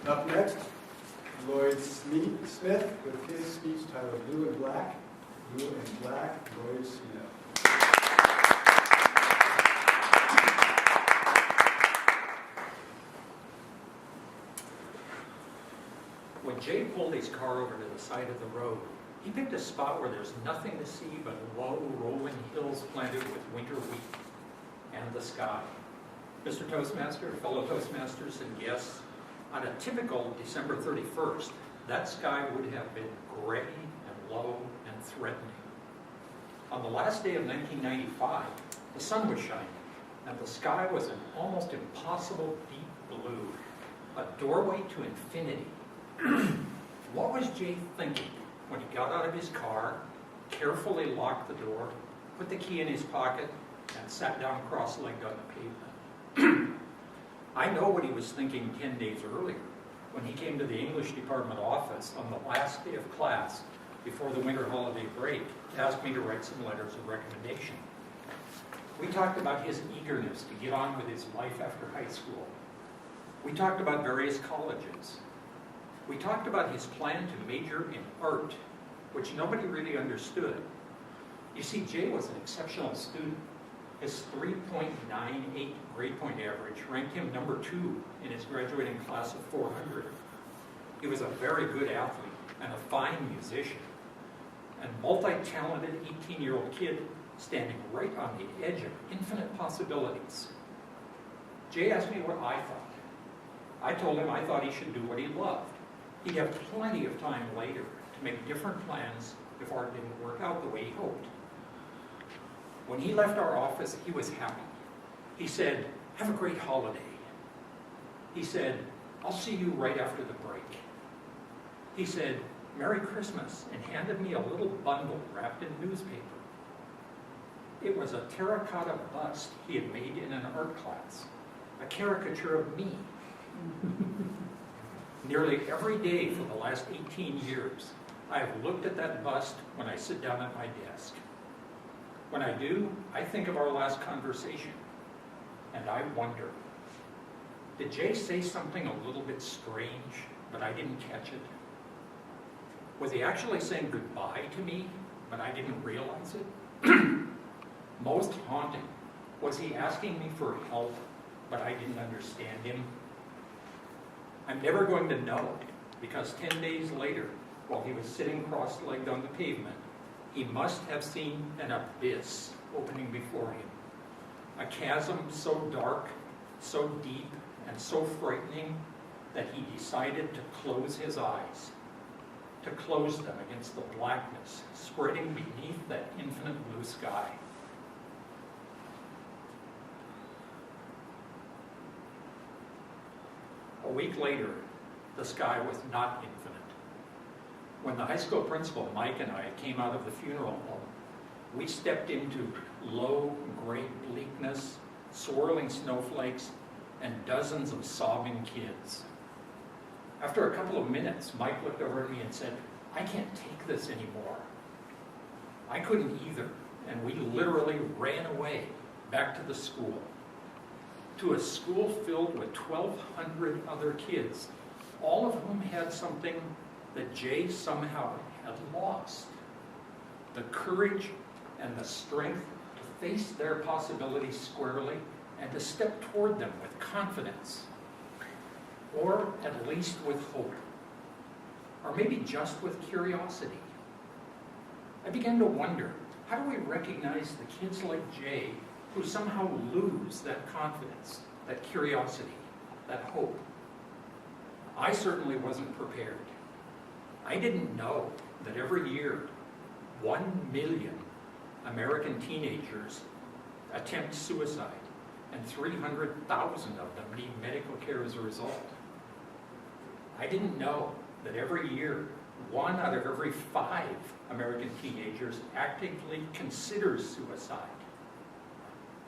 Up next, Lloyd Smith with his speech titled Blue and Black. Blue and Black, Lloyd Smith. When Jay pulled his car over to the side of the road, he picked a spot where there's nothing to see but low, rolling hills planted with winter wheat and the sky. Mr. Toastmaster, fellow Toastmasters, and guests, on a typical December 31st, that sky would have been gray and low and threatening. On the last day of 1995, the sun was shining, and the sky was an almost impossible deep blue, a doorway to infinity. What was Jay thinking when he got out of his car, carefully locked the door, put the key in his pocket, and sat down cross-legged on the pavement? I know what he was thinking 10 days earlier, when he came to the English department office on the last day of class before the winter holiday break to ask me to write some letters of recommendation. We talked about his eagerness to get on with his life after high school. We talked about various colleges. We talked about his plan to major in art, which nobody really understood. You see, Jay was an exceptional student. His 3.98 grade point average ranked him number 2 in his graduating class of 400. He was a very good athlete and a fine musician, and multi-talented 18-year-old kid standing right on the edge of infinite possibilities. Jay asked me what I thought. I told him I thought he should do what he loved. He'd have plenty of time later to make different plans if art didn't work out the way he hoped. When he left our office, he was happy. He said, "Have a great holiday." He said, "I'll see you right after the break." He said, "Merry Christmas," and handed me a little bundle wrapped in newspaper. It was a terracotta bust he had made in an art class, a caricature of me. Nearly every day for the last 18 years, I have looked at that bust when I sit down at my desk. When I do, I think of our last conversation, and I wonder, did Jay say something a little bit strange, but I didn't catch it? Was he actually saying goodbye to me, but I didn't realize it? Most haunting, was he asking me for help, but I didn't understand him? I'm never going to know, because 10 days later, while he was sitting cross-legged on the pavement, he must have seen an abyss opening before him. A chasm so dark, so deep, and so frightening that he decided to close his eyes, to close them against the blackness spreading beneath that infinite blue sky. A week later, the sky was not infinite. When the high school principal, Mike, and I came out of the funeral home, we stepped into low, gray bleakness, swirling snowflakes, and dozens of sobbing kids. After a couple of minutes, Mike looked over at me and said, "I can't take this anymore." I couldn't either, and we literally ran away back to the school. To a school filled with 1,200 other kids, all of whom had something that Jay somehow had lost: the courage and the strength to face their possibilities squarely and to step toward them with confidence, or at least with hope, or maybe just with curiosity. I began to wonder, how do we recognize the kids like Jay who somehow lose that confidence, that curiosity, that hope? I certainly wasn't prepared. I didn't know that every year, 1 million American teenagers attempt suicide, and 300,000 of them need medical care as a result. I didn't know that every year, 1 out of every 5 American teenagers actively considers suicide.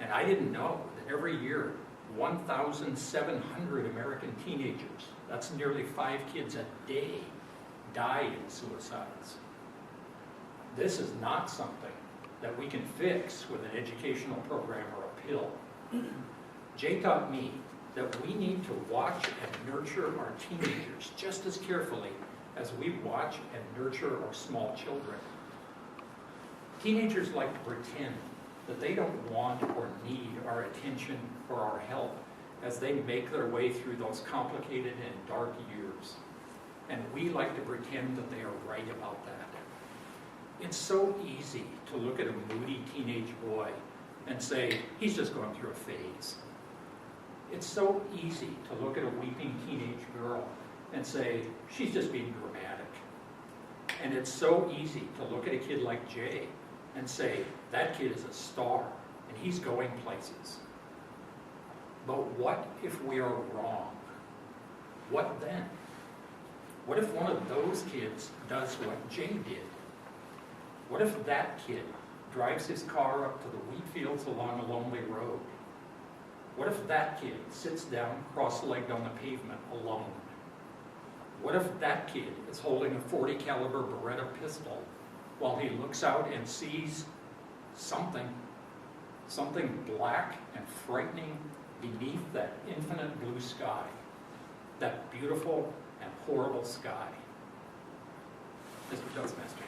And I didn't know that every year, 1,700 American teenagers, that's nearly 5 kids a day, die in suicides. This is not something that we can fix with an educational program or a pill. Jay taught me that we need to watch and nurture our teenagers just as carefully as we watch and nurture our small children. Teenagers like to pretend that they don't want or need our attention or our help as they make their way through those complicated and dark years. And we like to pretend that they are right about that. It's so easy to look at a moody teenage boy and say, he's just going through a phase. It's so easy to look at a weeping teenage girl and say, she's just being dramatic. And it's so easy to look at a kid like Jay and say, that kid is a star, and he's going places. But what if we are wrong? What then? What if one of those kids does what Jay did? What if that kid drives his car up to the wheat fields along a lonely road? What if that kid sits down cross-legged on the pavement alone? What if that kid is holding a .40 caliber Beretta pistol while he looks out and sees something black and frightening beneath that infinite blue sky, that beautiful and horrible sky? Mr. Toastmaster.